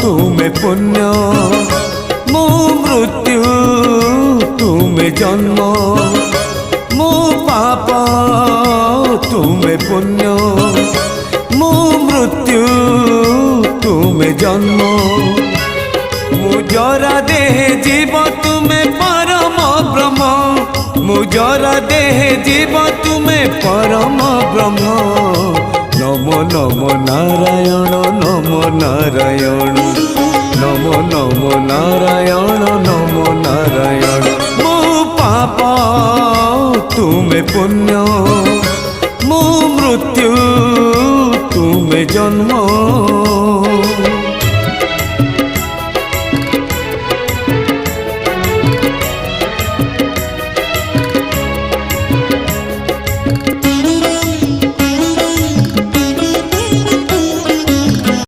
तुमे पुण्य मु मृत्यु तुमे जन्म मु पाप तुमे पुण्य मु मृत्यु तुमे जन्म मु जरा देह जीव तुमे परम ब्रह्म मु जरा देह जीव तुमे परम ब्रह्म नमो नमो नारायण नमो नारायण नमो नमो नारायण नमो नारायण मु पाप तुमे पुण्य मु मृत्यु तुमे जन्म।